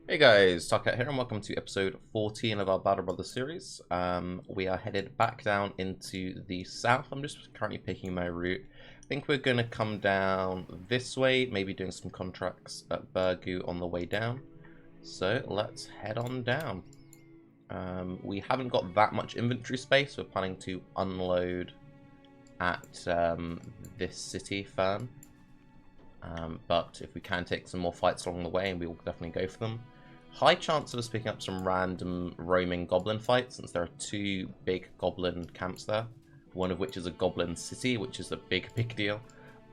Hey guys, Tarke here and welcome to episode 14 of our Battlebrothers series. We are headed back down into the south. I'm just currently picking my route. I think we're going to come down this way, maybe doing some contracts at Burgu on the way down. So let's head on down. We haven't got that much inventory space. We're planning to unload at this city, Fern. But if we can take some more fights along the way, we will definitely go for them. High chance of us picking up some random roaming goblin fights, since there are two big goblin camps there. One of which is a goblin city, which is a big deal.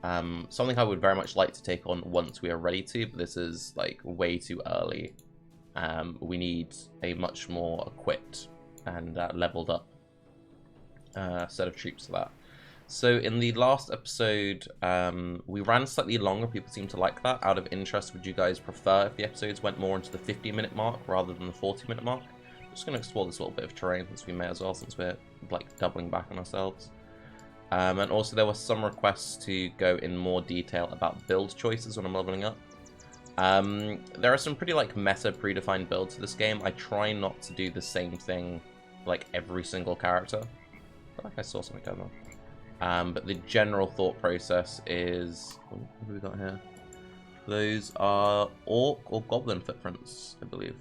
Something I would very much like to take on once we are ready to, but this is like way too early. We need a much more equipped and leveled up set of troops for that. So in the last episode, we ran slightly longer. People seem to like that. Out of interest, would you guys prefer if the episodes went more into the 50-minute mark rather than the 40-minute mark? I'm just going to explore this little bit of terrain, since we may as well, since we're like doubling back on ourselves. And also there were some requests to go in more detail about build choices when I'm leveling up. There are some pretty like meta predefined builds to this game. I try not to do the same thing like every single character. I feel like I saw something going on. But the general thought process is... Oh, what have we got here? Those are orc or goblin footprints, I believe.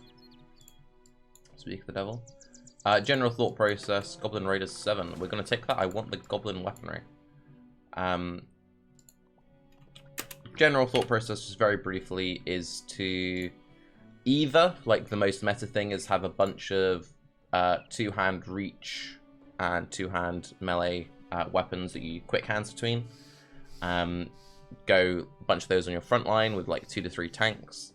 Speak of the devil. General thought process, Goblin Raiders 7. We're going to take that. I want the goblin weaponry. General thought process, just very briefly, is to either, like the most meta thing, is have a bunch of two-hand reach and two-hand melee weapons that you quick hands between. Go a bunch of those on your front line with like 2 to 3 tanks.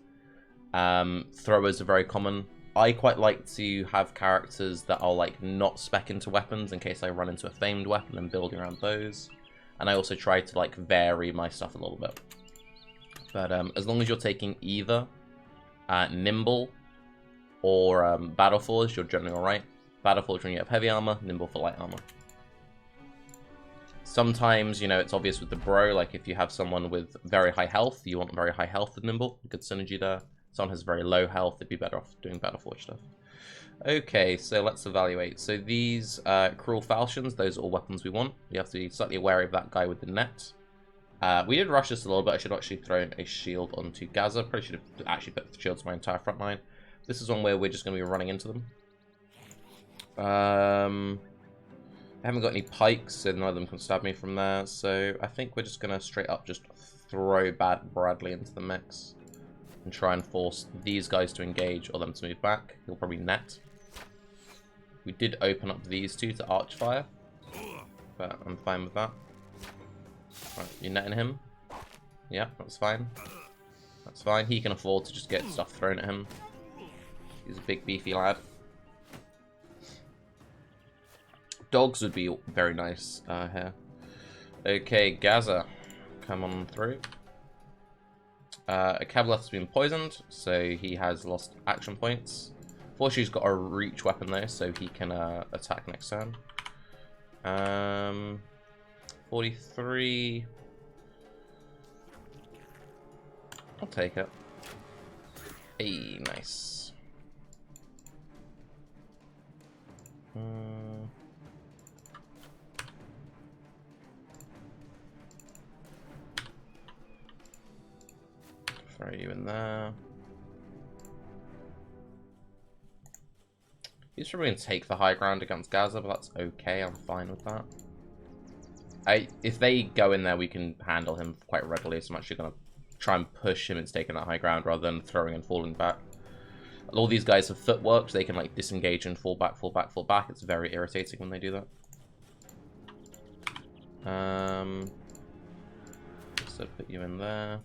Throwers are very common. I quite like to have characters that are like not spec into weapons in case I run into a famed weapon and build around those. And I also try to like vary my stuff a little bit. But as long as you're taking either Nimble or Battle Forge, you're generally alright. Battle Forge when you have heavy armor, Nimble for light armor. Sometimes, you know, it's obvious with the bro, like if you have someone with very high health, you want very high health with Nimble. Good synergy there. Someone has very low health, they'd be better off doing Battle Forge stuff. Okay, so let's evaluate. So these Cruel Falchions, those are all weapons we want. We have to be slightly wary of that guy with the net. We did rush this a little bit. I should have actually thrown a shield onto Gaza. Probably should have actually put the shields to my entire front line. This is one where we're just going to be running into them. I haven't got any pikes, so none of them can stab me from there. So I think we're just going to straight up just throw Bradley into the mix. And try and force these guys to engage or them to move back. He'll probably net. We did open up these two to Archfire. But I'm fine with that. Right, you netting him? Yeah, that's fine. That's fine. He can afford to just get stuff thrown at him. He's a big beefy lad. Dogs would be very nice here. Okay, Gaza. Come on through. A Cavalier has been poisoned, so he has lost action points. Fortunately, he's got a reach weapon though, so he can attack next turn. 43. I'll take it. Hey, nice. Throw you in there. He's probably going to take the high ground against Gaza, but that's okay. I'm fine with that. If they go in there, we can handle him quite readily, so I'm actually going to try and push him into taking that high ground rather than throwing and falling back. All these guys have footwork, so they can like disengage and fall back, fall back, fall back. It's very irritating when they do that. So put you in there.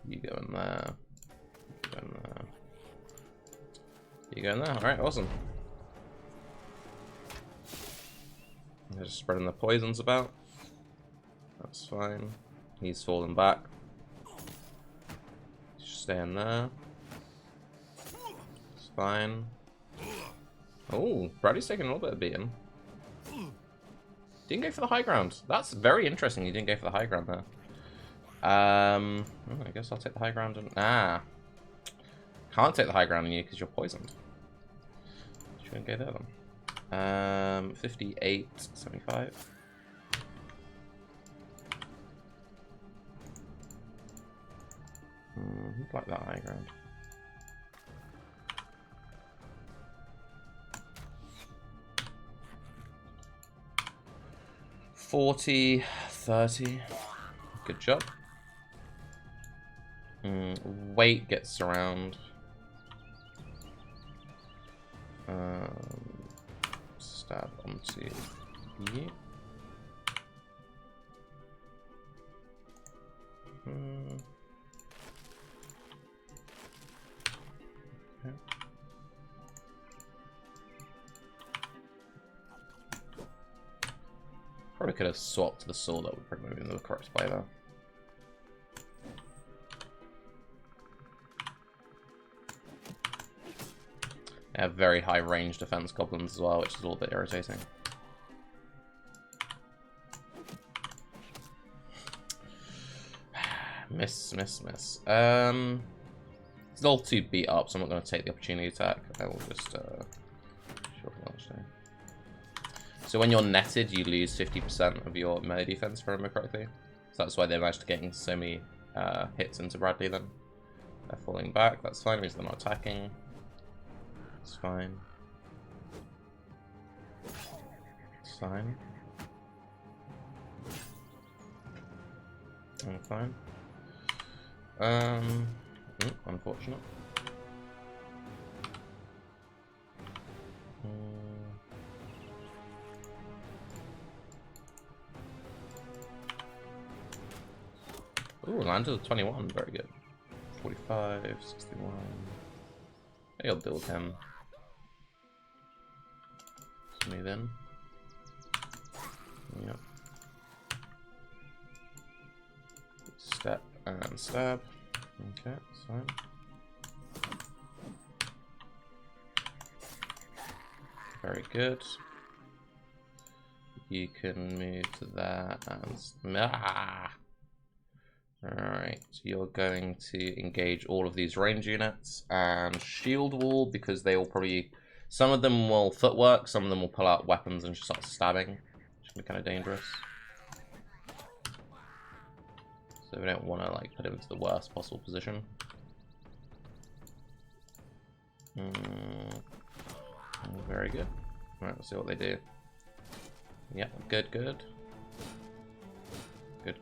You go in there. You go in there. You go in there. Alright, awesome. They're just spreading the poisons about. That's fine. He's falling back. Just stay in there. It's fine. Oh, Bradley's taking a little bit of beating. Didn't go for the high ground. That's very interesting. He didn't go for the high ground there. I guess I'll take the high ground. And Can't take the high ground on you because you're poisoned. Should we go there then? 58, 75. Who'd like that high ground? $40, $30. Good job. Weight gets around. Stab onto you. Okay. Probably could have swapped the sword. That would probably have been the correct play there. They have very high range defense goblins as well, which is a little bit irritating. Miss. It's all too beat up, so I'm not going to take the opportunity attack. I will just So when you're netted, you lose 50% of your melee defense, if I remember correctly. So that's why they managed to getting so many hits into Bradley then. They're falling back, that's fine, because they're not attacking. It's fine. It's fine. I'm fine. Unfortunate. Ooh, landed at 21, very good. 45, 61. Maybe I'll build him. Smooth in. Yep. Step and stab. Okay, that's fine. Very good. You can move to that and... Alright, so you're going to engage all of these range units and shield wall because they will probably... Some of them will footwork, some of them will pull out weapons and just start stabbing, which can be kind of dangerous. So we don't want to like put him into the worst possible position. Very good. Alright, let's see what they do. Yeah, good.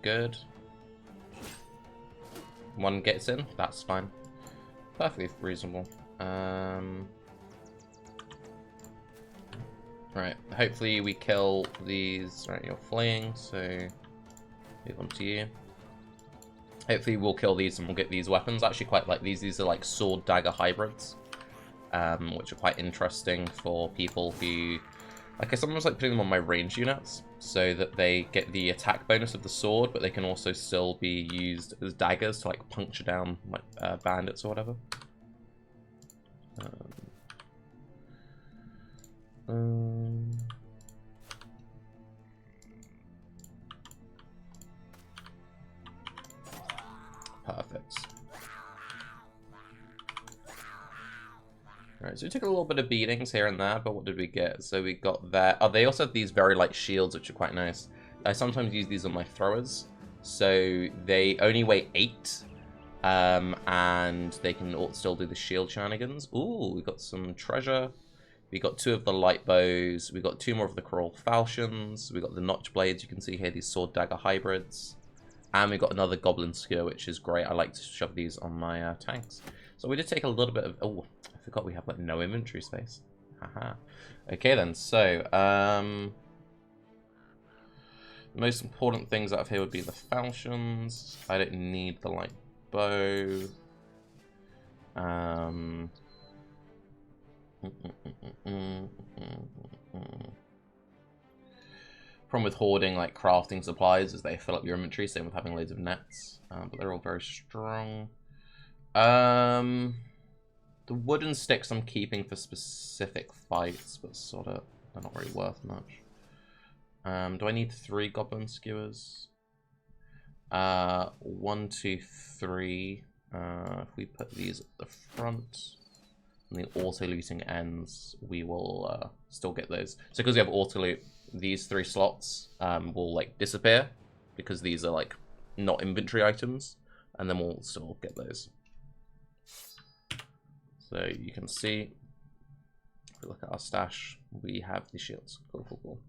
Good. One gets in, that's fine. Perfectly reasonable. Right, hopefully we kill these. Right, you're fleeing, so move on to you. Hopefully we'll kill these and we'll get these weapons. I actually quite like these. These are like sword dagger hybrids, which are quite interesting for people who... Like, I sometimes like putting them on my range units so that they get the attack bonus of the sword, but they can also still be used as daggers to like puncture down like bandits or whatever. Perfect. Alright, so we took a little bit of beatings here and there, but what did we get? So we got that. Oh, they also have these very light shields, which are quite nice. I sometimes use these on my throwers. So they only weigh 8, and they can still do the shield shenanigans. Ooh, we got some treasure. We got 2 of the light bows. We got 2 more of the coral falchions. We got the notch blades. You can see here these sword dagger hybrids. And we got another goblin skewer, which is great. I like to shove these on my tanks. So we did take a little bit of... Oh, I forgot we have like no inventory space. Haha. Okay then, so... the most important things out of here would be the falchions. I don't need the light bow. Problem with hoarding like crafting supplies is they fill up your inventory, same with having loads of nets, but they're all very strong. The wooden sticks I'm keeping for specific fights, but sort of they're not really worth much. Do I need 3 goblin skewers? 1, 2, 3. If we put these at the front, and the auto looting ends, we will still get those. So because we have auto loot, these 3 slots will like disappear because these are like not inventory items, and then we'll still get those. So you can see, if we look at our stash, we have the shields. Cool, cool, cool.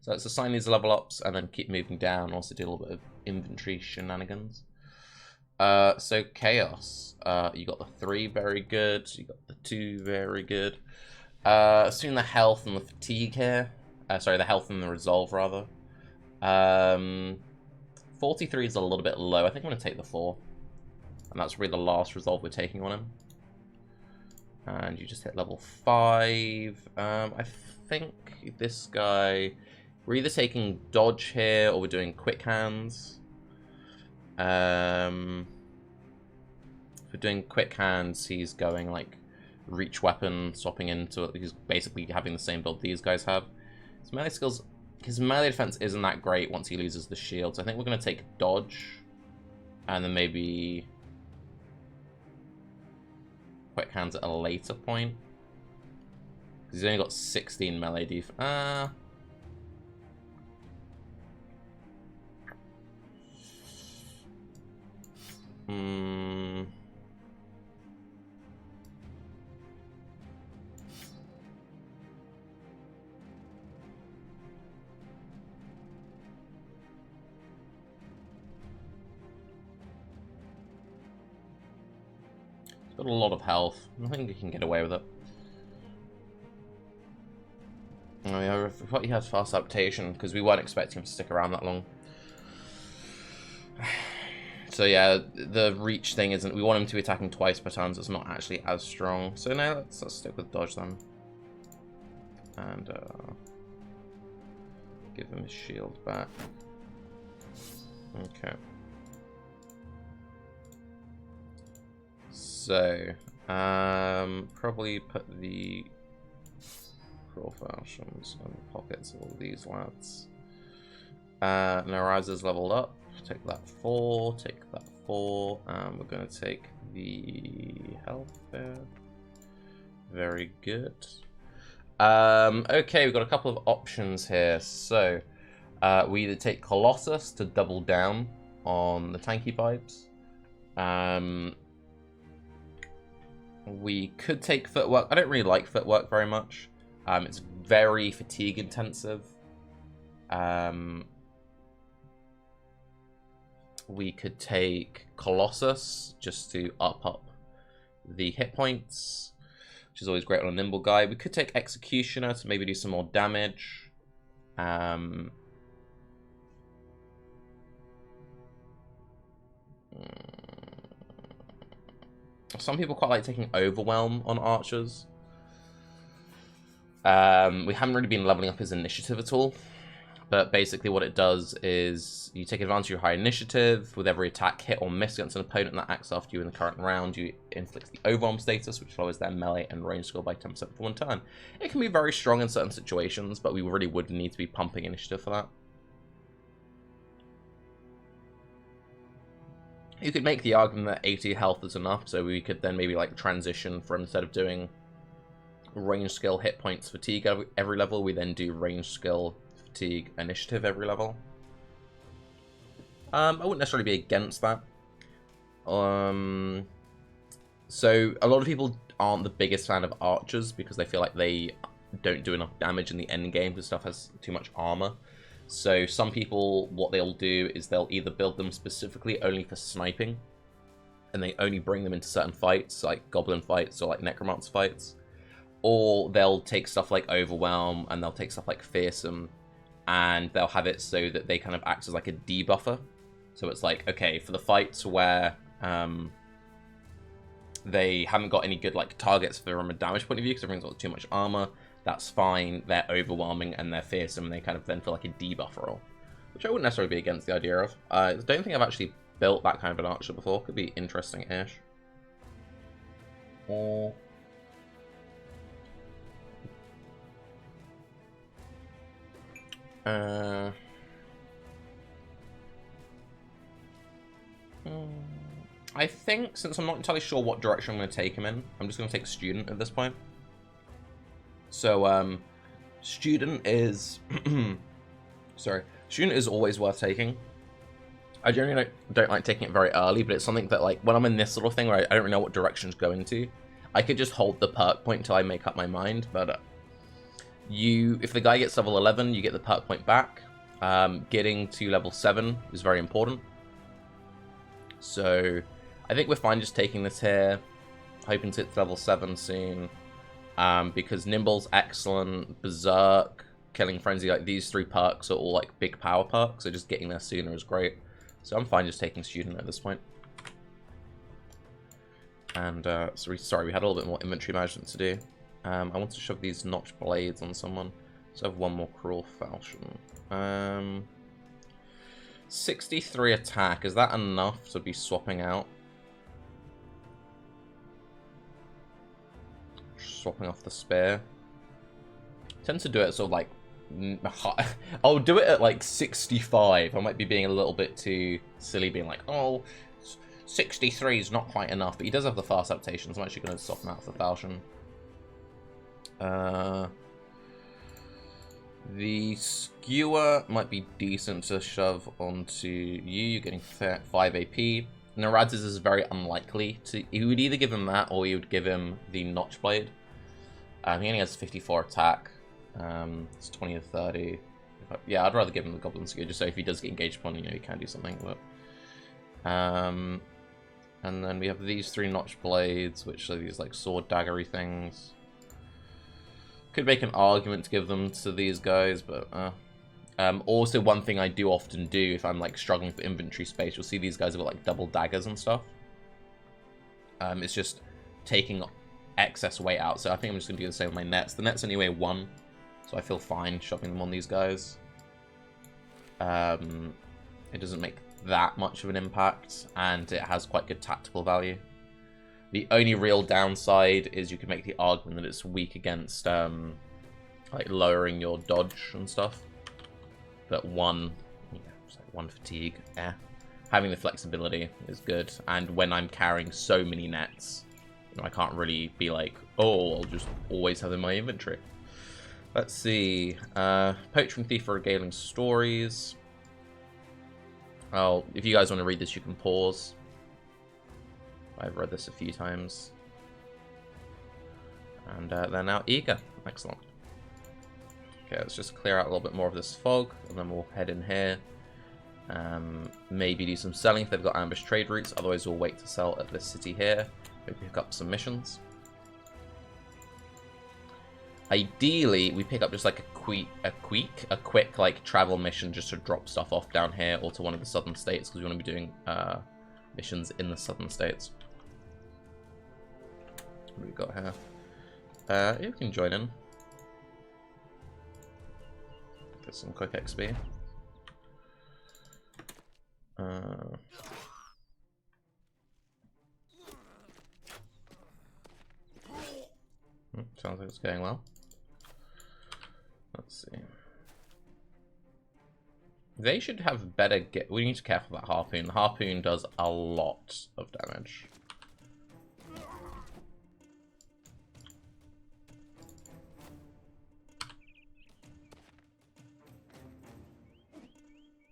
So let's assign these level ups and then keep moving down. Also do a little bit of inventory shenanigans. So chaos. You got the 3, very good. You got the 2, very good. Assuming the health and the fatigue here. Sorry, the health and the resolve rather. 43 is a little bit low. I think I'm gonna take the 4, and that's really the last resolve we're taking on him. And you just hit level 5. I think this guy, we're either taking dodge here or we're doing quick hands. If we're doing quick hands, he's going like reach weapon, swapping into it. He's basically having the same build these guys have. His melee skills, his melee defense isn't that great once he loses the shields. I think we're going to take dodge and then maybe quick hands at a later point. He's only got 16 melee def. Got a lot of health. I think he can get away with it. Oh yeah, I thought he has fast adaptation because we weren't expecting him to stick around that long. So yeah, the reach thing isn't. We want him to be attacking twice per turn, so it's not actually as strong. So no, let's stick with dodge then, and give him his shield back. Okay. So, probably put the crawl fashions in the pockets of all these lads. Now Riser's leveled up. Take that 4, take that 4. We're going to take the health there. Very good. Okay, we've got a couple of options here. So, we either take Colossus to double down on the tanky vibes. We could take footwork. I don't really like footwork very much. It's very fatigue intensive. We could take Colossus just to up the hit points, which is always great on a nimble guy. We could take Executioner to maybe do some more damage. Some people quite like taking Overwhelm on archers. We haven't really been leveling up his initiative at all. But basically what it does is you take advantage of your high initiative. With every attack, hit or miss against an opponent that acts after you in the current round, you inflict the Overwhelm status, which lowers their melee and range skill by 10% for 1 turn. It can be very strong in certain situations, but we really would need to be pumping initiative for that. You could make the argument that 80 health is enough, so we could then maybe like transition from, instead of doing range skill, hit points, fatigue every level, we then do range skill, fatigue, initiative every level. I wouldn't necessarily be against that. So a lot of people aren't the biggest fan of archers because they feel like they don't do enough damage in the end game because stuff has too much armor. So some people, what they'll do is they'll either build them specifically only for sniping, and they only bring them into certain fights, like Goblin fights or like Necromancer fights, or they'll take stuff like Overwhelm and they'll take stuff like Fearsome, and they'll have it so that they kind of act as like a debuffer. So it's like, okay, for the fights where they haven't got any good like targets from a damage point of view because everyone's got too much armor, that's fine. They're overwhelming and they're fearsome, and they kind of then feel like a debuffer role, which I wouldn't necessarily be against the idea of. I don't think I've actually built that kind of an archer before. Could be interesting-ish. Or I I think, since I'm not entirely sure what direction I'm going to take him in, I'm just going to take Student at this point. So, Student is... sorry. Student is always worth taking. I generally don't like taking it very early, but it's something that, like, when I'm in this sort of thing where I don't really know what direction to go into, I could just hold the perk point until I make up my mind, but if the guy gets level 11, you get the perk point back. Getting to level 7 is very important. So, I think we're fine just taking this here, hoping to hit level 7 soon, because Nimble's excellent, Berserk, Killing Frenzy, like, these 3 perks are all, like, big power perks, so just getting there sooner is great. So I'm fine just taking Student at this point. And, sorry, we had a little bit more inventory management to do. I want to shove these notched blades on someone. So I have one more Cruel Falchion. 63 attack, is that enough to be swapping out? Swapping off the spear. I tend to do it sort of like... I'll do it at like 65. I might be being a little bit too silly, being like, oh... 63 is not quite enough, but he does have the fast adaptation, so I'm actually going to swap him out for Falchion. The Skewer might be decent to shove onto you. You're getting 5 AP. Narad's is very unlikely to... You would either give him that, or you would give him the Notch Blade. He only has 54 attack. It's 20 to 30. Yeah, I'd rather give him the Goblin Skewer, just so if he does get engaged upon, you know, he can do something. But and then we have these 3 Notch Blades, which are these like sword daggery things. Could make an argument to give them to these guys, but also one thing I do often do if I'm like struggling for inventory space, you'll see these guys have got like double daggers and stuff. It's just taking excess weight out, so I think I'm just gonna do the same with my nets. The nets only weigh 1, so I feel fine shoving them on these guys. It doesn't make that much of an impact, and it has quite good tactical value. The only real downside is you can make the argument that it's weak against like lowering your dodge and stuff. But one fatigue, having the flexibility is good. And when I'm carrying so many nets, you know, I can't really be like, oh, I'll just always have them in my inventory. Let's see. Poacher and Thief are regaling stories. Oh, if you guys want to read this, you can pause. I've read this a few times. And they're now eager. Excellent. Okay, let's just clear out a little bit more of this fog, and then we'll head in here. Maybe do some selling if they've got ambush trade routes, otherwise we'll wait to sell at this city here. Maybe pick up some missions. Ideally, we pick up just like a quick like travel mission just to drop stuff off down here or to one of the southern states, because we want to be doing missions in the southern states. What do we got here? Yeah, we can join in. Get some quick XP. Sounds like it's going well. Let's see. They should have better we need to be careful about Harpoon. Harpoon does a lot of damage.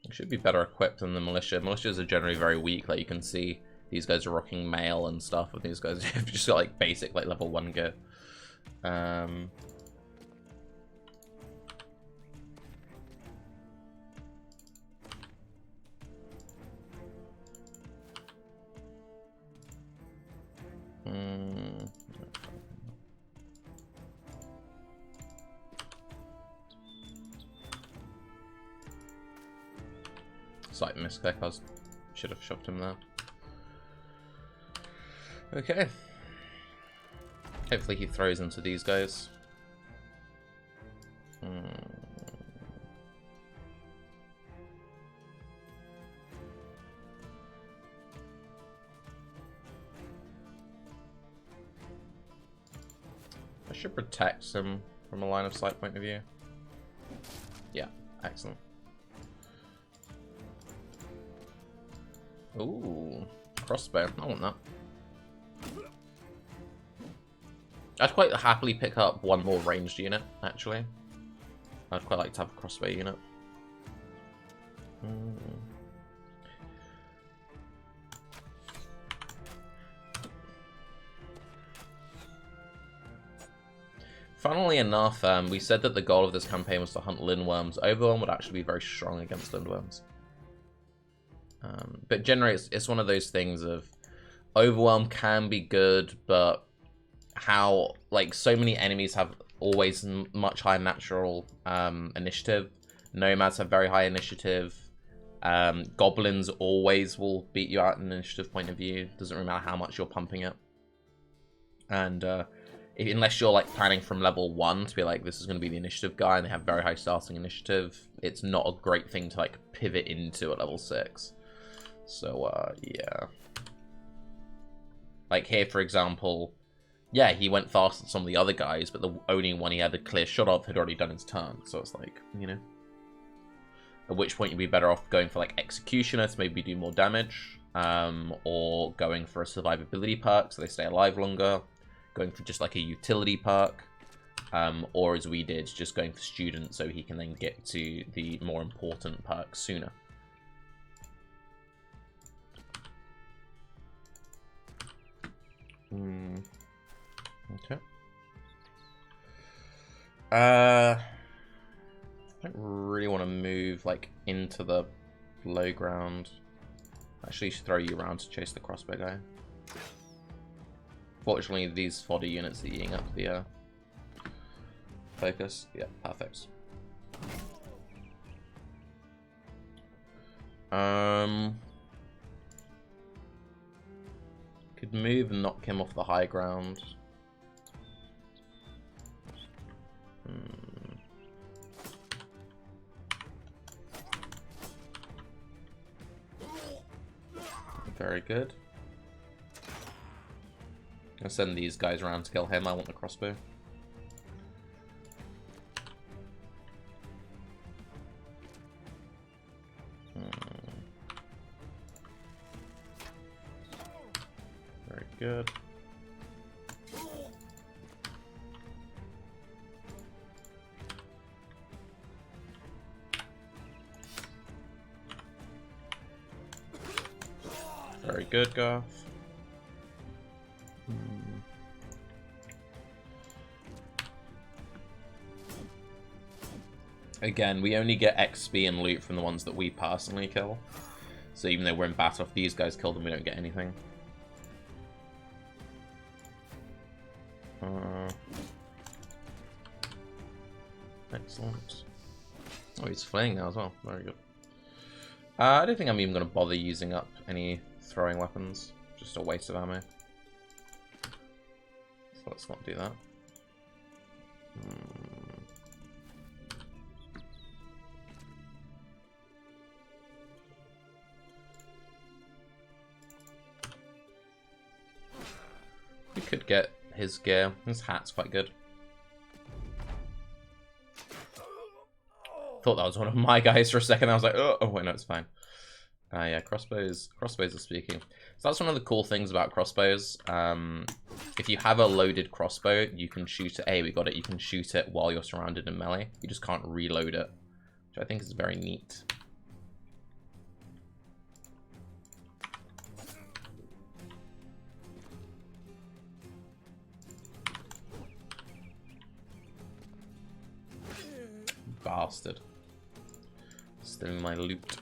It should be better equipped than the Militia. Militias are generally very weak. Like you can see, these guys are rocking mail and stuff, and these guys have just got like basic like level 1 gear. Slight misclick, should have shoved him there. Okay. Hopefully he throws into these guys. I should protect him from a line of sight point of view. Yeah, excellent. Ooh, crossbow. I want that. I'd quite happily pick up one more ranged unit, actually. I'd quite like to have a crossbow unit. Funnily enough, we said that the goal of this campaign was to hunt Lindwurms. Overwhelm would actually be very strong against Lindwurms. But generally, it's one of those things of Overwhelm can be good, but how, like, so many enemies have always much higher natural initiative. Nomads have very high initiative. Goblins always will beat you out in an initiative point of view. Doesn't really matter how much you're pumping it. And unless you're like planning from level 1 to be like, this is going to be the initiative guy, and they have very high starting initiative, it's not a great thing to like pivot into at level 6. So yeah. Like here, for example, yeah, he went faster than some of the other guys, but the only one he had a clear shot of had already done his turn. So it's like, you know. At which point you'd be better off going for like Executioner to maybe do more damage. Or going for a survivability perk so they stay alive longer. Going for just like a utility perk. Or as we did, just going for Student so he can then get to the more important perks sooner. Okay. I don't really want to move like into the low ground. Actually, throw you around to chase the crossbow guy. Fortunately, these fodder units are eating up the focus. Yeah, perfect. Could move and knock him off the high ground. Very good. I'll send these guys around to kill him. I want the crossbow. Very good. Very good, Garth. Again, we only get XP and loot from the ones that we personally kill. So even though we're in battle, if these guys kill them, we don't get anything. Excellent. Oh, he's fleeing now as well. Very good. I don't think I'm even going to bother using up any throwing weapons. Just a waste of ammo. So let's not do that. We could get his gear. His hat's quite good. Thought that was one of my guys for a second. I was like, oh wait, no, it's fine. Yeah, crossbows are speaking. So that's one of the cool things about crossbows. If you have a loaded crossbow, you can shoot it. Hey, we got it. You can shoot it while you're surrounded in melee. You just can't reload it, which I think is very neat. Bastard. Stealing my loot.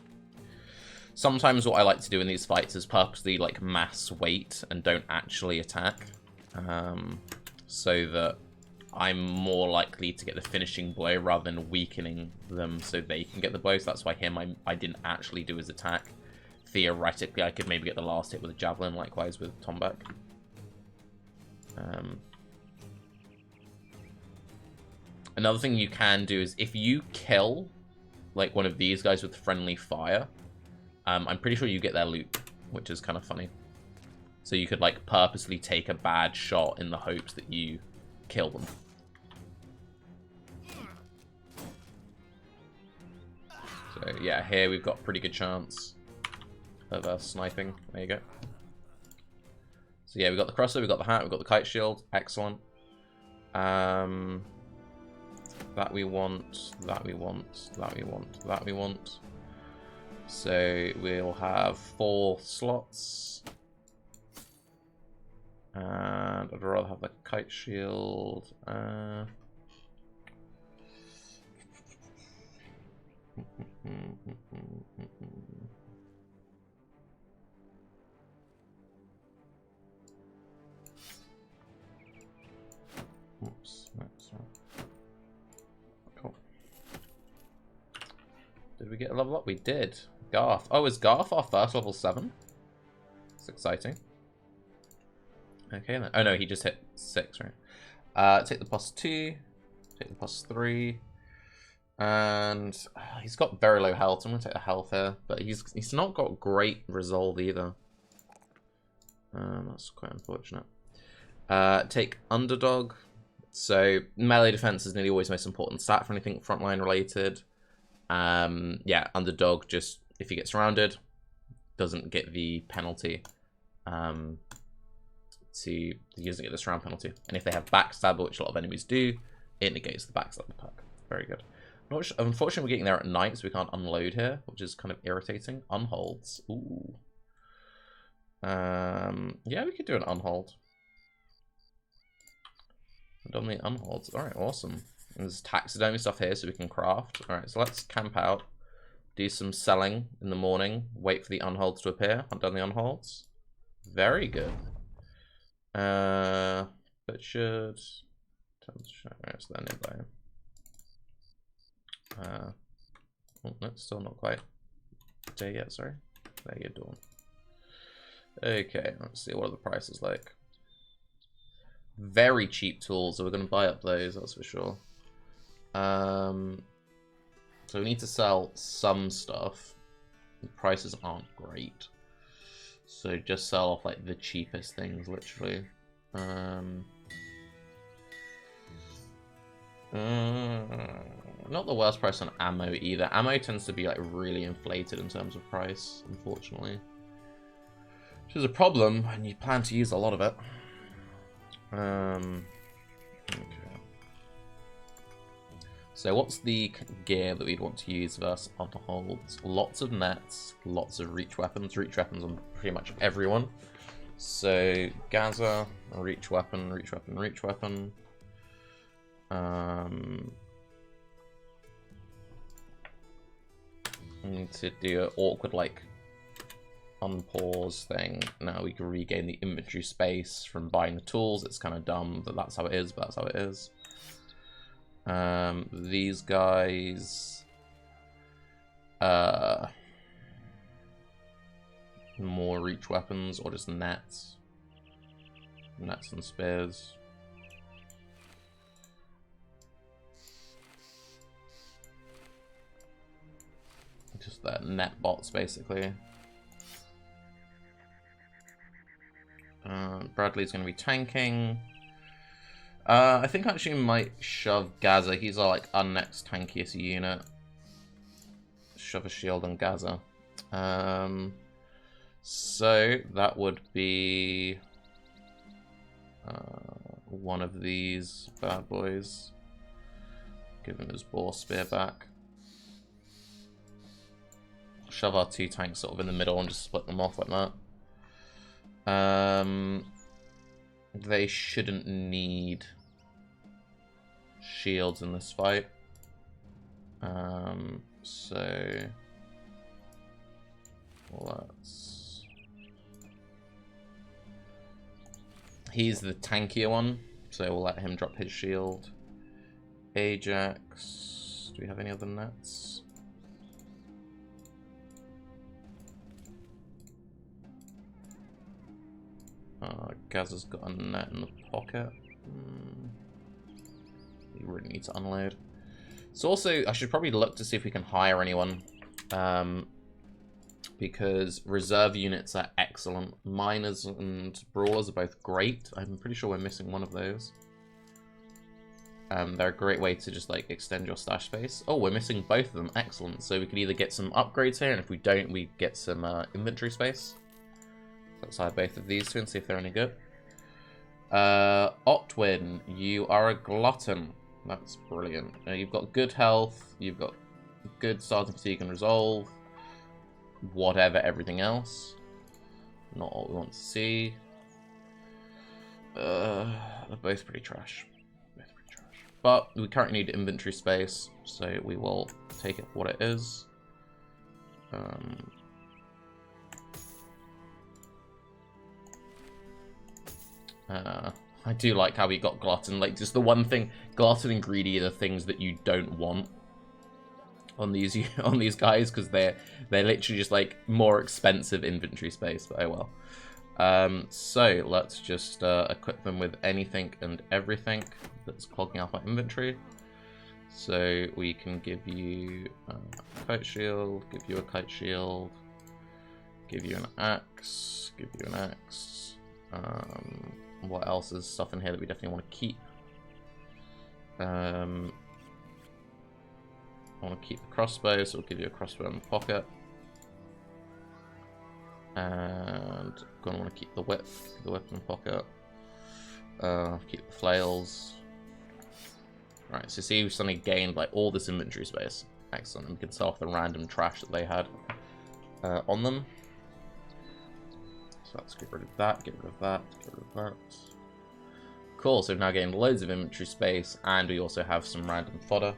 Sometimes what I like to do in these fights is purposely like mass wait and don't actually attack. So that I'm more likely to get the finishing blow rather than weakening them so they can get the blow. So that's why I didn't actually do his attack. Theoretically, I could maybe get the last hit with a javelin, likewise with Tombak. Another thing you can do is if you kill like one of these guys with friendly fire, I'm pretty sure you get their loot, which is kind of funny. So you could like purposely take a bad shot in the hopes that you kill them. So yeah, here we've got a pretty good chance of sniping. There you go. So yeah, we got the crossbow, we got the hat, we got the kite shield. Excellent. That we want, that we want, that we want, that we want. So we'll have 4 slots. And I'd rather have the kite shield. Oops, that's right. Cool. Did we get a level up? We did. Garth. Oh, is Garth our first level 7? It's exciting. Okay then. Oh no, he just hit 6, right? Take the +2. Take the +3. And he's got very low health. I'm gonna take the health here, but he's not got great resolve either. That's quite unfortunate. Take underdog. So melee defense is nearly always the most important stat for anything frontline related. Yeah, underdog, just if he gets surrounded, doesn't get the penalty. He doesn't get the surround penalty. And if they have backstabber, which a lot of enemies do, it negates the backstabber perk. Very good. Unfortunately, we're getting there at night, so we can't unload here, which is kind of irritating. Unholds. Ooh. Yeah, we could do an unhold. I've done the unholds. Alright, awesome. And there's taxidermy stuff here so we can craft. Alright, so let's camp out. Do some selling in the morning. Wait for the unholds to appear. I've done the unholds. Very good. But should... Alright, so they're nearby. Oh, no, still not quite day yet, sorry. There you go, dawn. Okay, let's see what are the prices like. Very cheap tools, so we're going to buy up those, that's for sure. So we need to sell some stuff. The prices aren't great. So just sell off like the cheapest things, literally. Not the worst price on ammo either. Ammo tends to be like really inflated in terms of price, unfortunately. Which is a problem when you plan to use a lot of it. Okay. So what's the gear that we'd want to use versus Unholds? Lots of nets, lots of reach weapons. Reach weapons on pretty much everyone. So Gaza, reach weapon, reach weapon, reach weapon. I need to do an awkward like unpause thing. Now we can regain the inventory space from buying the tools. It's kind of dumb that that's how it is, but that's how it is. These guys, more reach weapons or just nets and spears. Just that net bots basically. Bradley's going to be tanking. I think I actually might shove Gaza. He's our like our next tankiest unit. Shove a shield on Gaza. So that would be one of these bad boys. Give him his boar spear back. Shove our 2 tanks sort of in the middle and just split them off like that. They shouldn't need shields in this fight. So let's... He's the tankier one, so we'll let him drop his shield. Ajax, do we have any other nets? Gazza's got a net in the pocket. You really need to unload. So also, I should probably look to see if we can hire anyone. Because reserve units are excellent. Miners and brawlers are both great. I'm pretty sure we're missing one of those. They're a great way to just like extend your stash space. Oh, we're missing both of them. Excellent. So we could either get some upgrades here, and if we don't, we get some inventory space. Let's hire both of these two and see if they're any good. Otwin, you are a glutton. That's brilliant. You've got good health, you've got good starting fatigue and resolve, whatever everything else. Not what we want to see. They're both pretty trash. But we currently need inventory space, so we will take it for what it is. I do like how we got glutton. Like, just the one thing, glutton and greedy are the things that you don't want on these guys, because they're literally just like more expensive inventory space. But oh well. So let's just equip them with anything and everything that's clogging up our inventory. So we can give you a kite shield, give you a kite shield, give you an axe, give you an axe. What else is stuff in here that we definitely want to keep? I want to keep the crossbow, so we'll give you a crossbow in the pocket. And gonna want to keep the whip in the pocket. Keep the flails. Right, so see, we've suddenly gained like all this inventory space. Excellent. And we can sell off the random trash that they had on them. So let's get rid of that, get rid of that, get rid of that. Cool, so we've now gained loads of inventory space, and we also have some random fodder.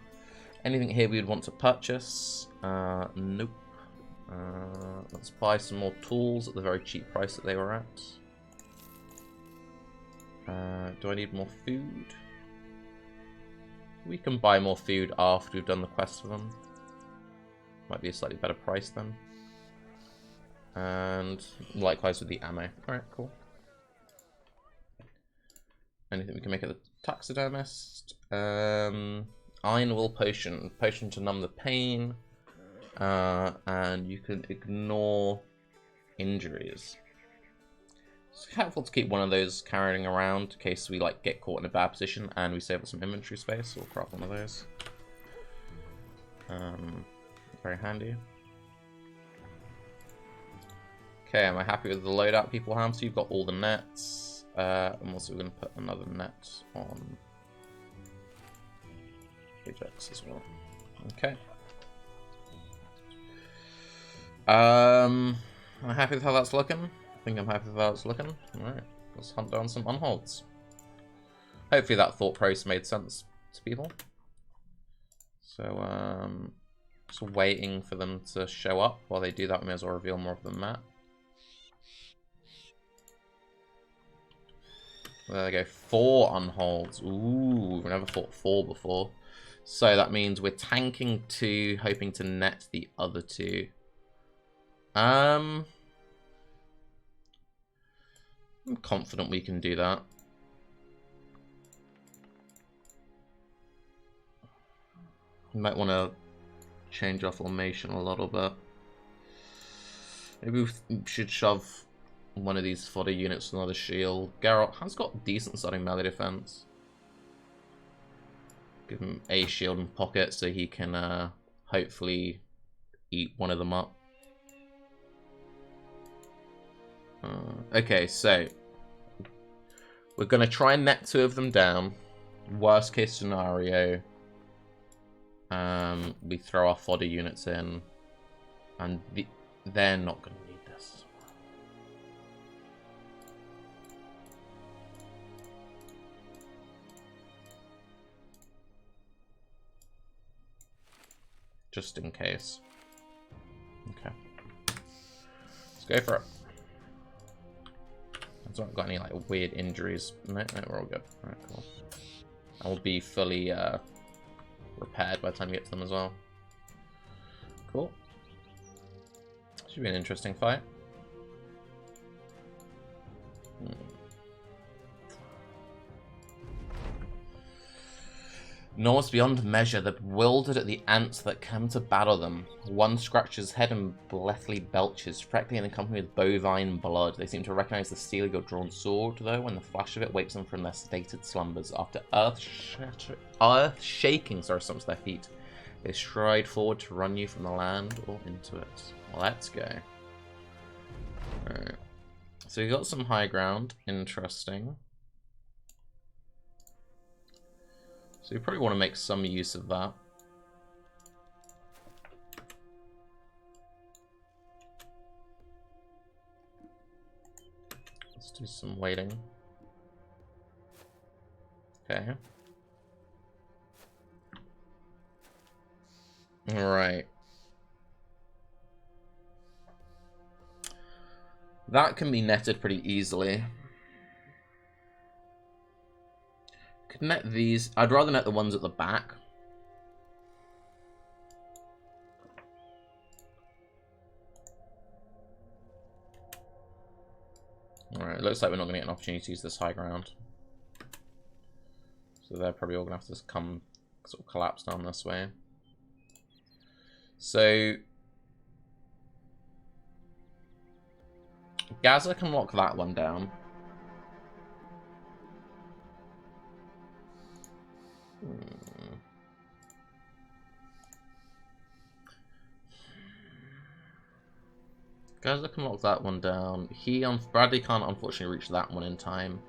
Anything here we would want to purchase? Nope. Let's buy some more tools at the very cheap price that they were at. Do I need more food? We can buy more food after we've done the quest for them. Might be a slightly better price then. And likewise with the ammo. Alright, cool. Anything we can make at the taxidermist? Iron Will Potion. Potion to numb the pain. And you can ignore injuries. It's helpful to keep one of those carrying around in case we like get caught in a bad position and we save up some inventory space. So we'll craft one of those. Very handy. Okay, am I happy with the loadout people have? So you've got all the nets. I'm also going to put another net on Ajax as well. Okay. Am I happy with how that's looking? I think I'm happy with how it's looking. Alright, let's hunt down some Unholds. Hopefully that thought process made sense to people. So, just waiting for them to show up. While they do that, we may as well reveal more of the map. There we go, 4 Unholds. Ooh, we've never fought 4 before. So that means we're tanking 2, hoping to net the other 2. I'm confident we can do that. We might want to change our formation a little bit. Maybe we should shove one of these fodder units with another shield. Garrett has got decent starting melee defense. Give him a shield in pocket so he can hopefully eat one of them up. Okay, so we're going to try and net 2 of them down. Worst case scenario, we throw our fodder units in, and they're not going to need this. Just in case. Okay. Let's go for it. I haven't got any like weird injuries. No, we're all good. Alright, cool. I will be fully repaired by the time we get to them as well. Cool. Should be an interesting fight. Gnaws beyond measure, they're bewildered at the ants that come to battle them. One scratches head and blithely belches, freckly and accompanied with bovine blood. They seem to recognize the steel of your drawn sword, though, when the flash of it wakes them from their sedated slumbers. After earth-shaking stumps their feet, they stride forward to run you from the land or into it. Let's go. Alright. So we got some high ground. Interesting. So you probably want to make some use of that. Let's do some waiting. Okay. Alright. That can be netted pretty easily. Could net these. I'd rather net the ones at the back. Alright, looks like we're not going to get an opportunity to use this high ground. So they're probably all going to have to come sort of collapse down this way. So Gaza can lock that one down. Gaza can lock that one down. Bradley can't unfortunately reach that one in time.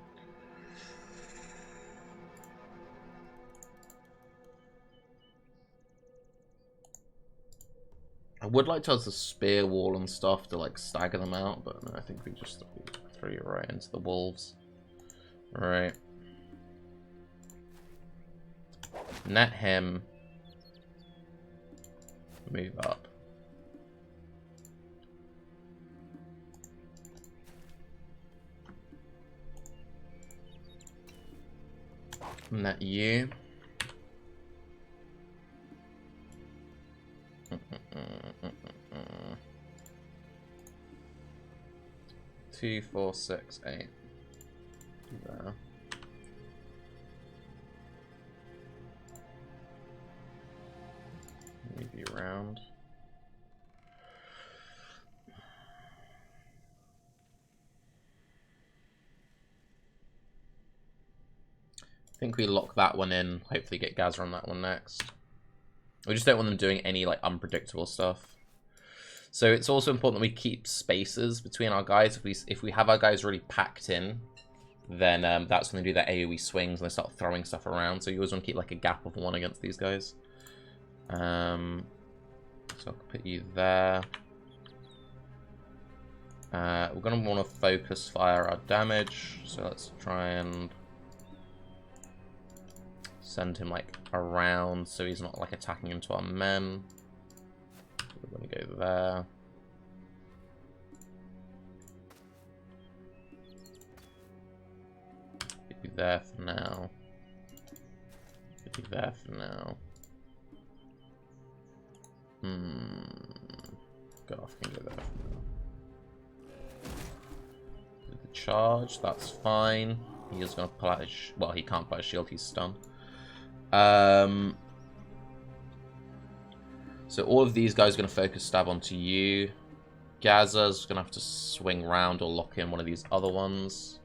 I would like to have the spear wall and stuff to like stagger them out, but no, I think we just throw you right into the wolves. Alright. Net him. Move up. Net you. 2, 4, 6, 8. There. Move you around. I think we lock that one in. Hopefully get Gaza on that one next. We just don't want them doing any like unpredictable stuff. So it's also important that we keep spaces between our guys. If we have our guys really packed in, then that's when they do their AoE swings and they start throwing stuff around. So you always want to keep like a gap of 1 against these guys. So I'll put you there. We're going to want to focus fire our damage. So let's try and send him like around so he's not like attacking into our men. We're going to go there. Put you there for now. Put you there for now. Go off and go there for now. Do the charge, that's fine. He is going to pull out his... Well, he can't pull out his shield, he's stunned. So all of these guys are going to focus stab onto you. Gaza's going to have to swing round or lock in one of these other ones.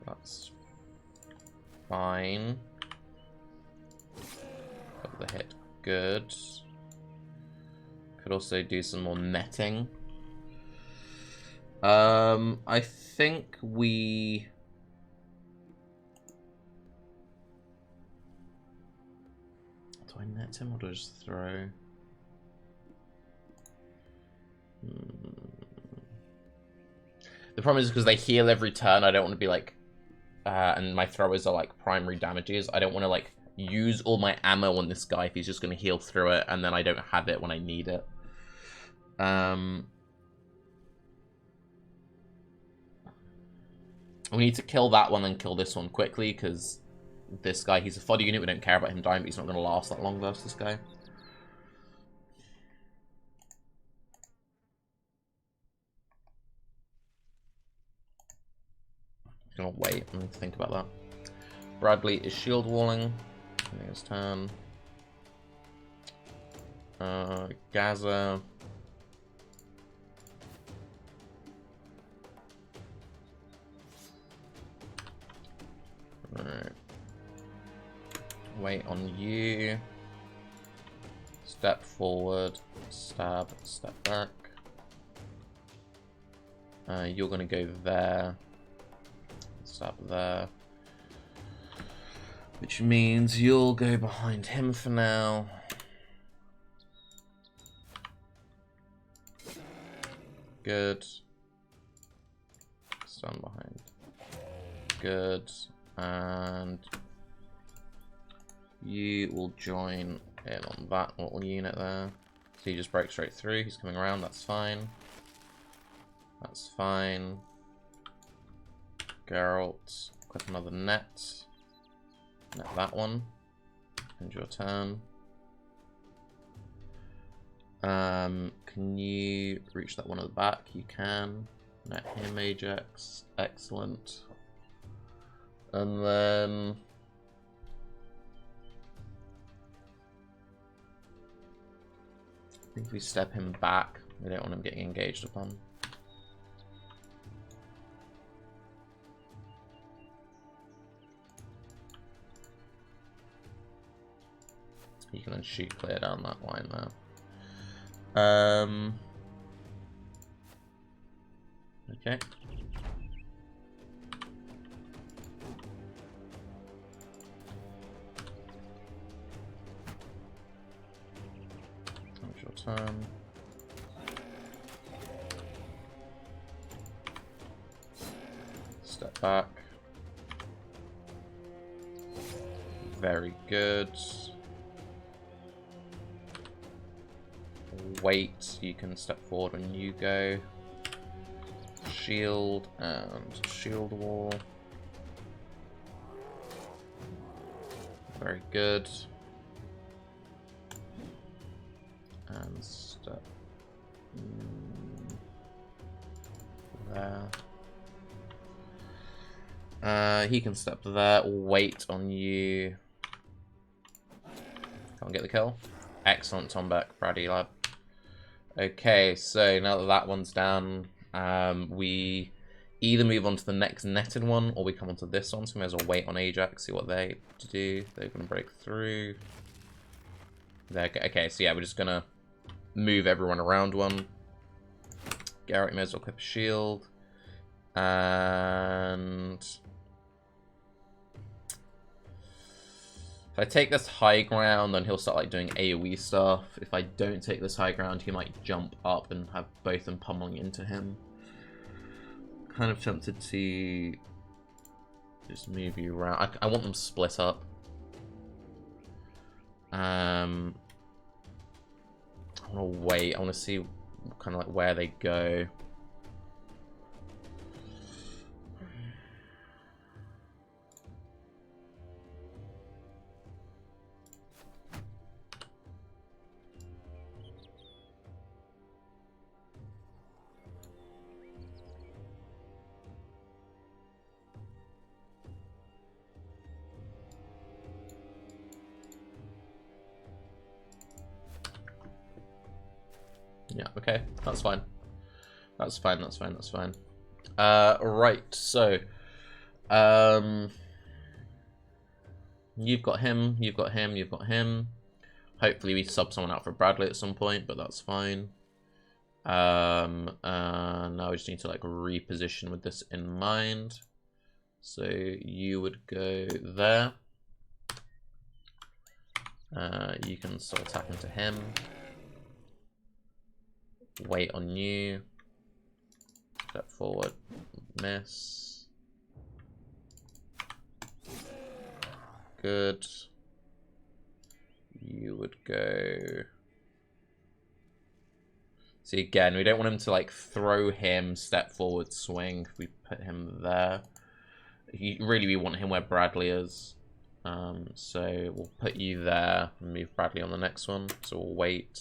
That's fine. Got the hit. Good. Could also do some more netting. I think we... Do I net him or do I just throw? The problem is because they heal every turn, I don't want to be like... and my throwers are like primary damages. I don't want to like use all my ammo on this guy if he's just going to heal through it and then I don't have it when I need it. We need to kill that one and kill this one quickly because this guy, he's a fodder unit. We don't care about him dying, but he's not going to last that long versus this guy. I'm going to wait and think about that. Bradley is shield walling. I think it's turn. Gaza. Alright. Wait on you. Step forward. Stab. Step back. You're going to go there. Stab there. Which means you'll go behind him for now. Good. Stand behind. Good. And you will join in on that little unit there. So he just breaks straight through. He's coming around. That's fine. That's fine. Geralt, equip another net. Net that one. End your turn. Can you reach that one at the back? You can. Net him, Ajax. Excellent. And then I think if we step him back, we don't want him getting engaged upon. You can then shoot clear down that line there. Okay. That's your turn. Step back. Very good. Wait, you can step forward when you go. Shield and shield wall. Very good. And step there. He can step there. Wait on you. Can't get the kill. Excellent, Tom back, Brady lad. Okay, so now that that one's down, we either move on to the next netted one, or we come onto this one, so we may as well wait on Ajax, see what they do. They're going to break through. Okay, so yeah, we're just going to move everyone around one. Garrett may as well equip a shield. And if I take this high ground, then he'll start like doing AoE stuff. If I don't take this high ground, he might jump up and have both of them pummeling into him. Kind of tempted to just move you around. I want them split up. I want to wait. I want to see kind of like where they go. Yeah, okay, that's fine. That's fine, that's fine, that's fine. Right, so you've got him, you've got him, you've got him. Hopefully we sub someone out for Bradley at some point, but that's fine. Now we just need to like reposition with this in mind. So you would go there. You can start attack into him. Wait on you. Step forward. Miss. Good. You would go. See, again, we don't want him to like throw him, step forward, swing. We put him there. Really, we want him where Bradley is. So we'll put you there and move Bradley on the next one. So we'll wait.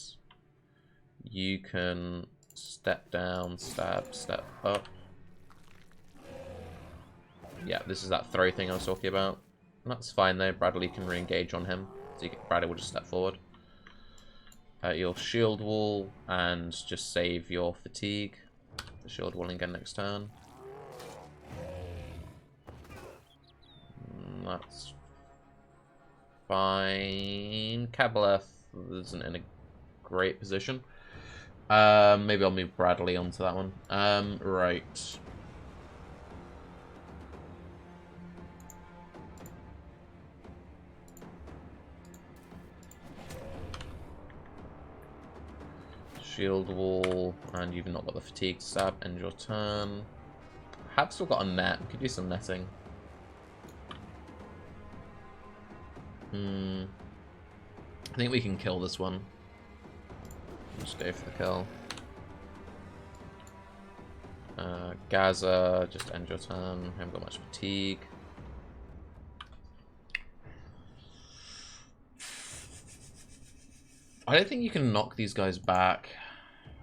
You can step down, stab, step up. Yeah, this is that throw thing I was talking about. That's fine though. Bradley can re-engage on him. So Bradley will just step forward. Your shield wall and just save your fatigue. The shield wall again next turn. That's fine. Kabbaleth isn't in a great position. Maybe I'll move Bradley onto that one. Right. Shield wall, and you've not got the fatigue stab. End your turn. Have still got a net. We could do some netting. I think we can kill this one. Just go for the kill. Gaza, just end your turn. Haven't got much fatigue. I don't think you can knock these guys back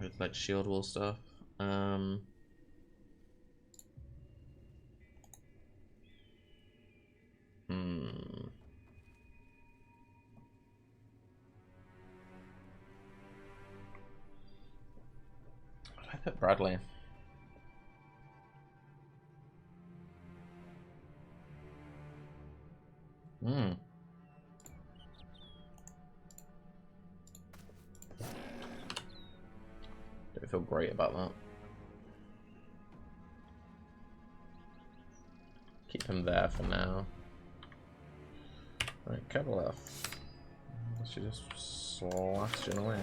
with like shield wall stuff. I put Bradley. Don't feel great about that. Keep him there for now. Right, couple left. She's just slashing away.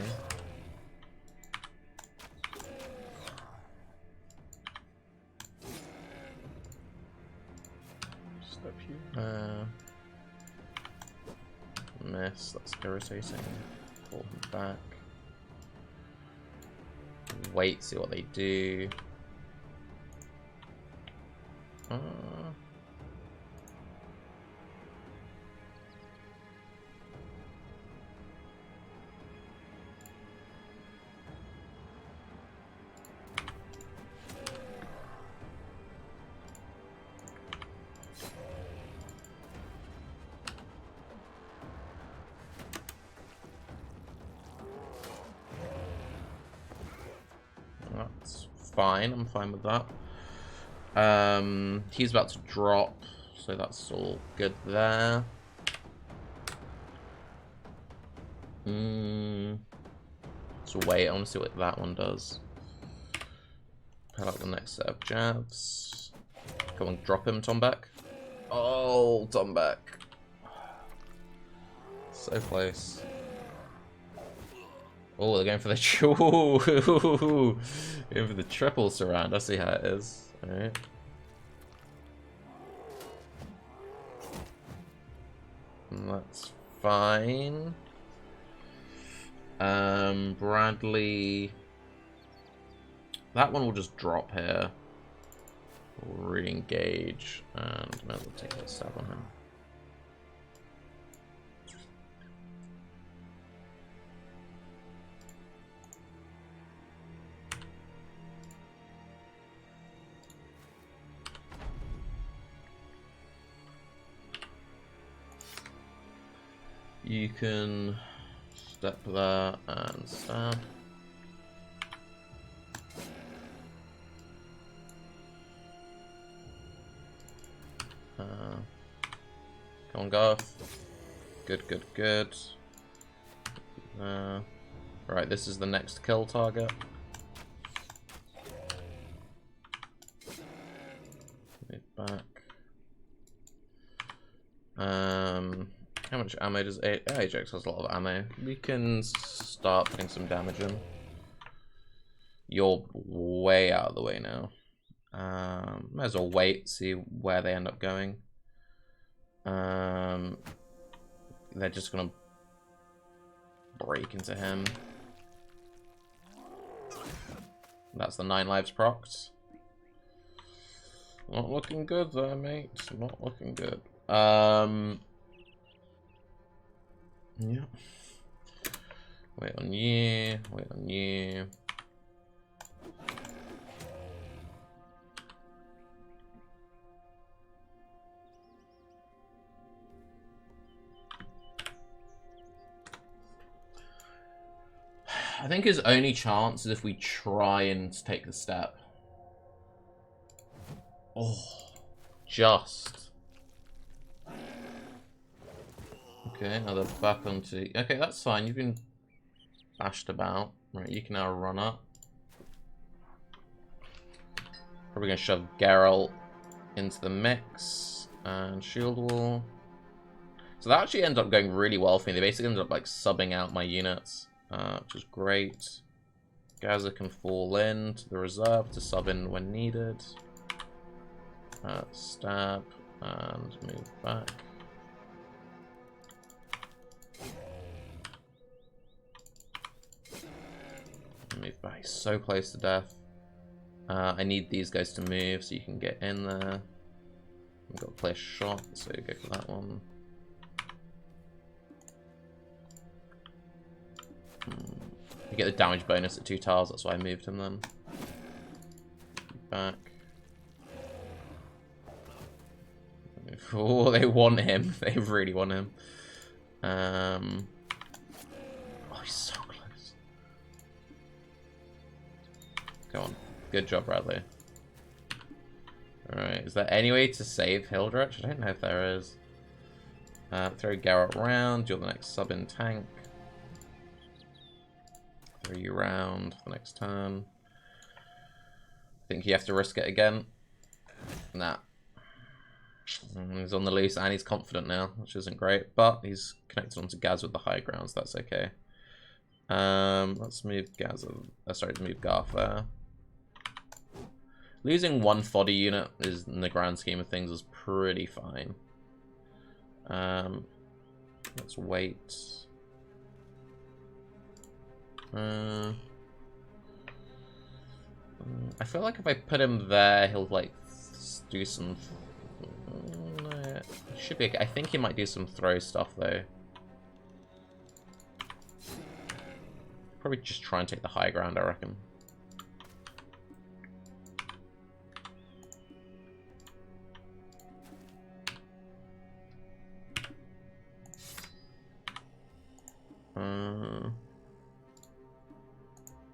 Step you. Miss. That's irritating. Pull him back. Wait, see what they do. That's fine, I'm fine with that. He's about to drop, so that's all good there. So wait, I want to see what that one does. Pull out the next set of jabs. Come on, drop him, Tomback. Oh, Tomback. So close. Oh, they're going for the going for the triple surround. I see how it is. All right. That's fine. Bradley. That one will just drop here. We'll re-engage and might as well take a stab on him. You can step there and stab. Come on, Garth. Good, good, good. Right, this is the next kill target. Move back. How much ammo does Ajax has a lot of ammo. We can start putting some damage in. You're way out of the way now. Might as well wait, see where they end up going. They're just gonna break into him. That's the 9 lives procced. Not looking good there, mate. Not looking good. Yeah. Wait on you. Wait on you. I think his only chance is if we try and take the step. Oh, just. Okay, now they're back onto... Okay, that's fine. You've been bashed about. Right, you can now run up. Probably going to shove Geralt into the mix. And shield wall. So that actually ended up going really well for me. They basically ended up like subbing out my units. Which is great. Gaza can fall in to the reserve to sub in when needed. Stab and move back. Move back. So close to death. I need these guys to move so you can get in there. I've got to play a shot, so go for that one. You get the damage bonus at 2 tiles, that's why I moved him then. Back. Oh, they want him. They really want him. Oh, he's so close. Go on. Good job, Bradley. Alright, is there any way to save Hildrich? I don't know if there is. Throw Garrett around, you're the next sub-in tank. Throw you around for the next turn. I think you have to risk it again. Nah. He's on the loose and he's confident now, which isn't great, but he's connected onto Gaz with the high ground, so that's okay. Let's move Gaz. Sorry, move Garth there. Losing 1 fodder unit is, in the grand scheme of things, is pretty fine. Let's wait. I feel like if I put him there, he'll like do some. No, should be okay. I think he might do some throw stuff though. Probably just try and take the high ground, I reckon.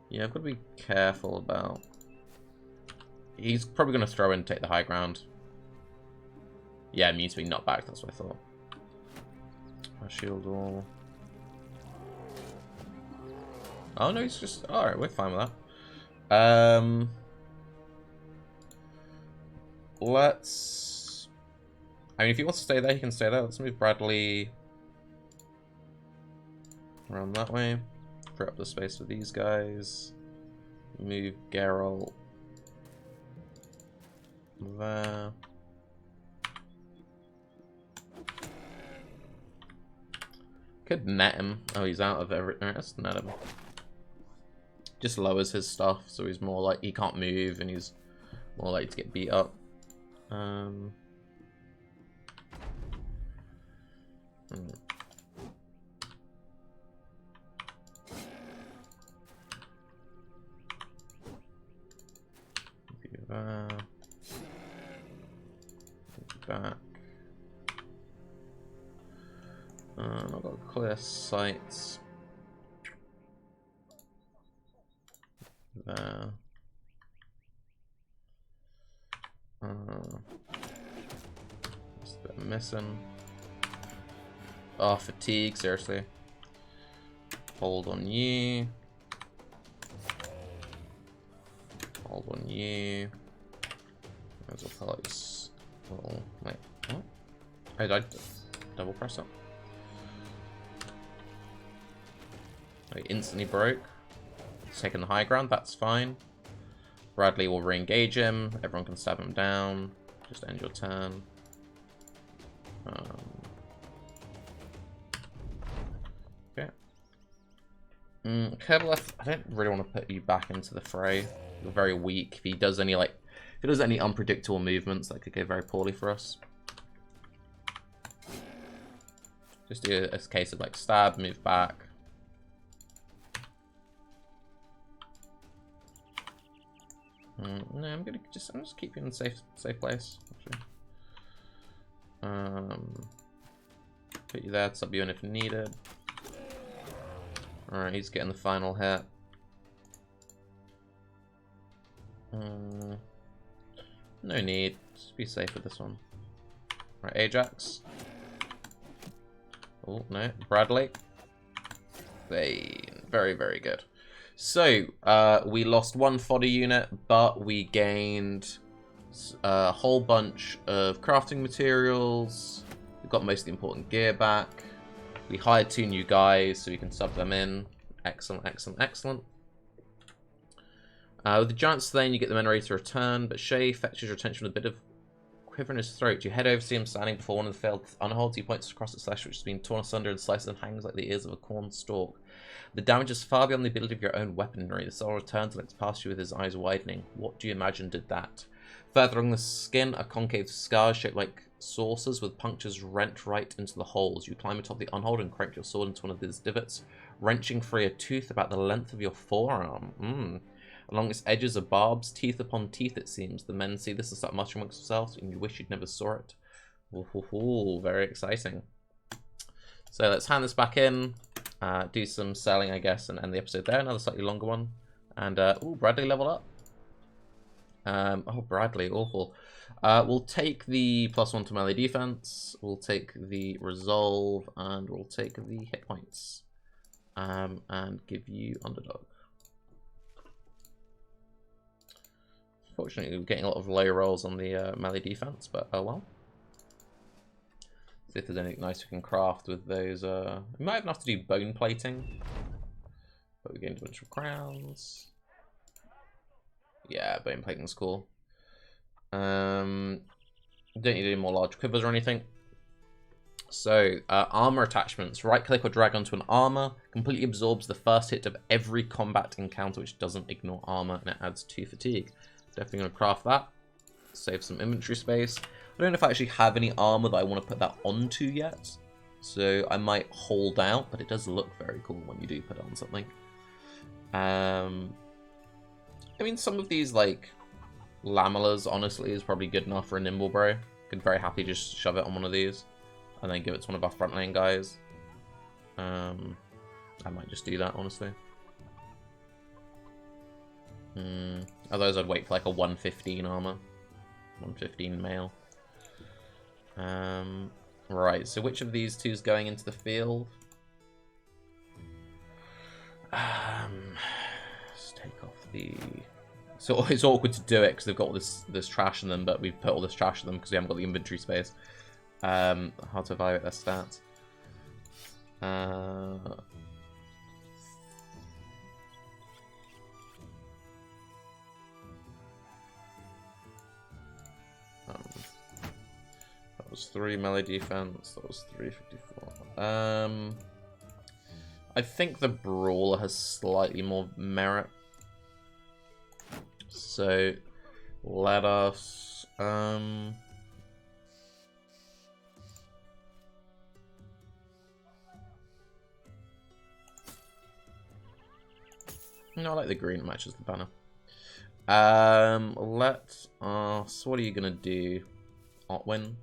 Yeah, I've got to be careful about... He's probably going to throw in and take the high ground. Yeah, it means to be knocked back, that's what I thought. Our shield wall. Oh no, he's just... Alright, we're fine with that. Let's... I mean, if he wants to stay there, he can stay there. Let's move Bradley around that way. Free up the space for these guys. Move Geralt there. Could net him. Oh, he's out of everything. Right, let's net him. Just lowers his stuff, so he's more like he can't move and he's more likely to get beat up. Back. I've got clear sights there. Just a bit missing. Oh, fatigue, seriously. Hold on you. Hold on you. There's a place. Oh, wait. What? I died. Double press up. He instantly broke. He's taking the high ground, that's fine. Bradley will re-engage him. Everyone can stab him down. Just end your turn. Okay. Kerbaleth, I don't really want to put you back into the fray. You're very weak. If he does any unpredictable movements, that could go very poorly for us. Just do a case of like stab, move back. No, I'm just keep you in a safe place. Actually. Put you there, sub you in if needed. Alright, he's getting the final hit. No need. Just be safe with this one. Right, Ajax. Oh, no. Bradley. Very, very good. So, we lost 1 fodder unit, but we gained a whole bunch of crafting materials. We got most of the important gear back. We hired 2 new guys, so we can sub them in. Excellent, excellent, excellent. With the giant slain, you get the men ready to return, but Shay fetches your attention with a bit of quiver in his throat. You head over to see him standing before one of the failed Unholds. He points across its flesh, which has been torn asunder and slices and hangs like the ears of a corn stalk. The damage is far beyond the ability of your own weaponry. The soul returns and looks past you with his eyes widening. What do you imagine did that? Further along the skin are concave scars shaped like saucers with punctures rent right into the holes. You climb atop the Unhold and crank your sword into one of these divots, wrenching free a tooth about the length of your forearm. Along its edges are barbs, teeth upon teeth, it seems. The men see this and start muttering amongst themselves, and you wish you'd never saw it. Ooh, very exciting. So let's hand this back in, do some selling, I guess, and end the episode there. Another slightly longer one. And, ooh, Bradley leveled up. Oh, Bradley, awful. We'll take the +1 to melee defense, we'll take the resolve, and we'll take the hit points. And give you underdog. Fortunately, we're getting a lot of low rolls on the melee defense, but oh well. See if there's anything nice we can craft with those. We might have enough to do bone plating, but we gained a bunch of crowns. Yeah, bone plating's cool. Don't need any more large quivers or anything. So, armor attachments. Right click or drag onto an armor. Completely absorbs the first hit of every combat encounter, which doesn't ignore armor, and it adds 2 fatigue. Definitely going to craft that. Save some inventory space. I don't know if I actually have any armor that I want to put that onto yet. So I might hold out, but it does look very cool when you do put it on something. I mean, some of these, like, lamellas, honestly, is probably good enough for a nimble bro. Could very happily just shove it on one of these. And then give it to one of our front lane guys. I might just do that, honestly. Otherwise, I'd wait for like a 115 armor. 115 mail. Right, so which of these two is going into the field? Let's take off the... So it's awkward to do it because they've got all this trash in them, but we've put all this trash in them because we haven't got the inventory space. How to evaluate their stats. That was 3 melee defense, that was 354. I think the Brawler has slightly more merit. So, let us... No, I like the green, matches the banner. Let us... What are you gonna do? Otwin?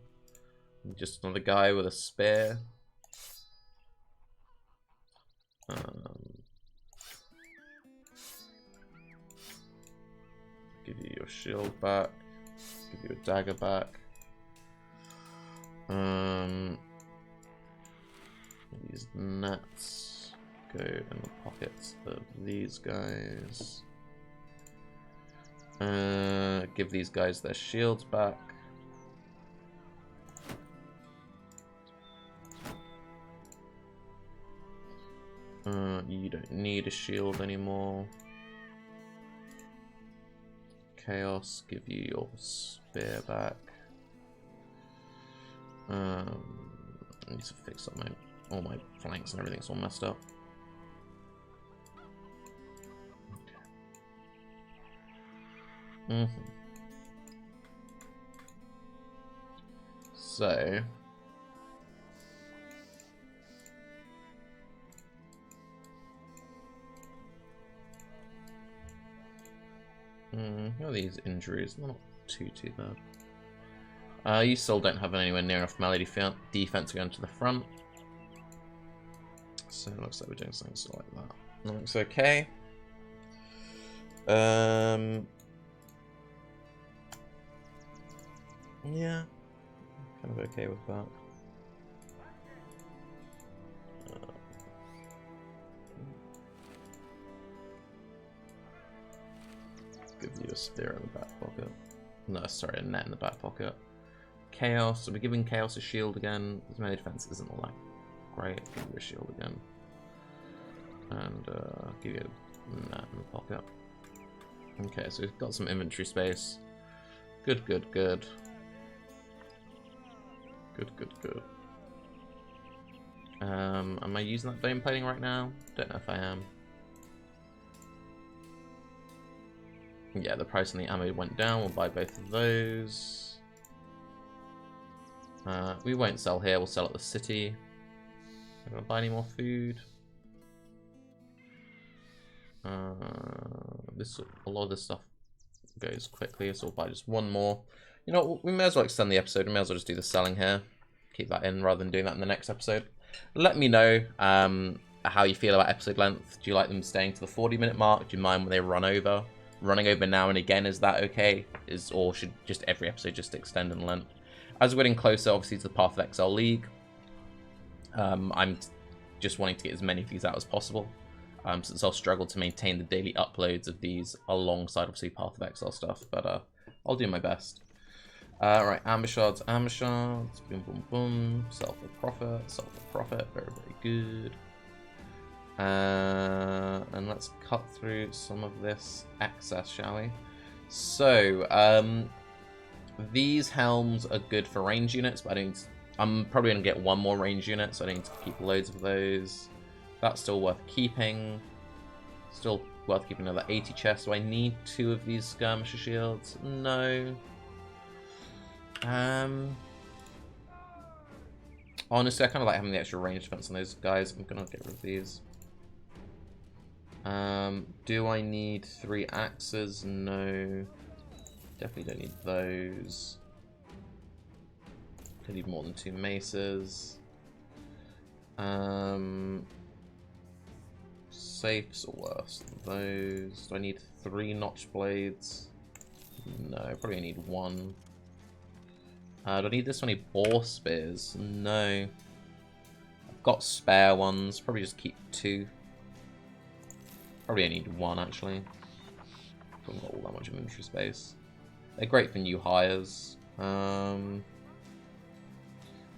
Just another guy with a spear. Give you your shield back. Give you a dagger back. These nets go in the pockets of these guys. Give these guys their shields back. You don't need a shield anymore. Chaos, give you your spear back. I need to fix up all my flanks and everything's all messed up. Okay. So how are these injuries? Not too bad. You still don't have anywhere near enough melee defense to go into the front. So it looks like we're doing something sort of like that. That looks okay. Yeah, kind of okay with that. Give you a spear in the back pocket. No, sorry, a net in the back pocket. Chaos, so we're giving Chaos a shield again. His melee defense isn't all that great. Give you a shield again. And give you a net in the pocket. Okay, so we've got some inventory space. Good, good, good. Good, good, good. Am I using that bone plating right now? Don't know if I am. Yeah, the price on the ammo went down. We'll buy both of those. We won't sell here. We'll sell at the city. I'm gonna buy any more food. A lot of this stuff goes quickly, so we'll buy just one more. You know, we may as well extend the episode. We may as well just do the selling here. Keep that in rather than doing that in the next episode. Let me know how you feel about episode length. Do you like them staying to the 40-minute mark? Do you mind when they run over? Running over now and again, is that okay? Or should just every episode just extend in length? As we're getting closer, obviously, to the Path of Exile League, I'm just wanting to get as many of these out as possible. Since I'll struggle to maintain the daily uploads of these alongside, obviously, Path of Exile stuff. But I'll do my best. Right, amber shards, boom, boom, boom. Sell for profit, very, very good. And let's cut through some of this excess, shall we? So, these helms are good for range units, but I'm probably going to get one more range unit, so I don't need to keep loads of those. That's still worth keeping. Still worth keeping another 80 chests. Do I need 2 of these skirmisher shields? No. Honestly, I kind of like having the extra range defense on those guys. I'm gonna get rid of these. Do I need 3 axes? No. Definitely don't need those. I need more than 2 maces. Safes are worse than those. Do I need 3 notch blades? No, I probably need 1. Do I need this many boar spears? No. I've got spare ones. Probably just keep 2. Probably only need 1 actually. Haven't got all that much inventory space. They're great for new hires. I haven't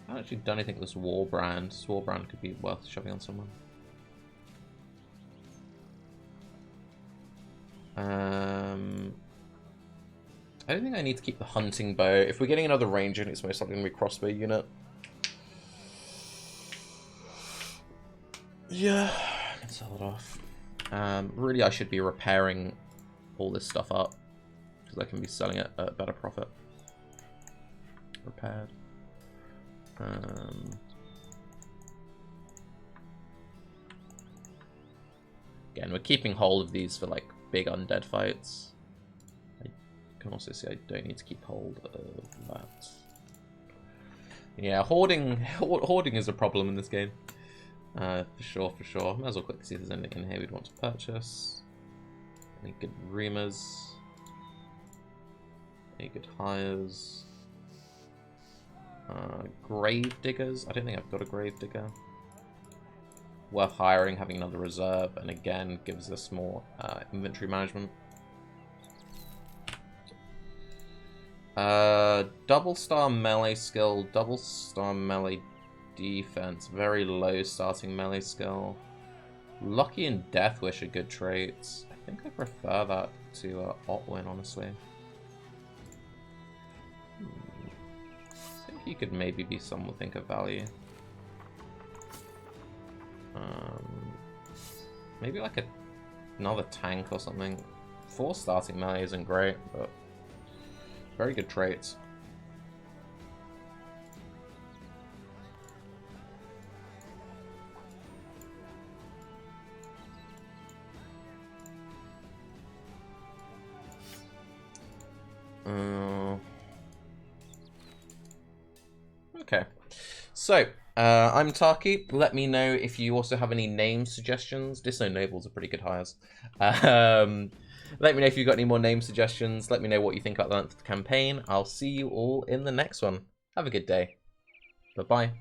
actually done anything with this war brand. This war brand could be worth shoving on someone. I don't think I need to keep the hunting bow. If we're getting another range unit, it's most likely going to be a crossbow unit. Yeah, I can sell it off. Really, I should be repairing all this stuff up, because I can be selling it at a better profit. Repaired. Again, we're keeping hold of these for like big undead fights. I can also see I don't need to keep hold of that. Yeah, hoarding is a problem in this game. For sure, for sure. Might as well quickly see if there's anything in here we'd want to purchase. Any good rumors? Any good hires? Grave diggers? I don't think I've got a grave digger. Worth hiring, having another reserve, and again gives us more inventory management. Double star melee skill, double star melee defense, very low starting melee skill. Lucky and Death Wish are good traits. I think I prefer that to Otwin, honestly. I think he could maybe be something of value. Maybe like another tank or something. 4 starting melee isn't great, but very good traits. Okay, so I'm Tarke. Let me know if you also have any name suggestions. Diso Nobles are pretty good hires. Let me know if you've got any more name suggestions. Let me know what you think about the length of the campaign. I'll see you all in the next one. Have a good day. Bye-bye.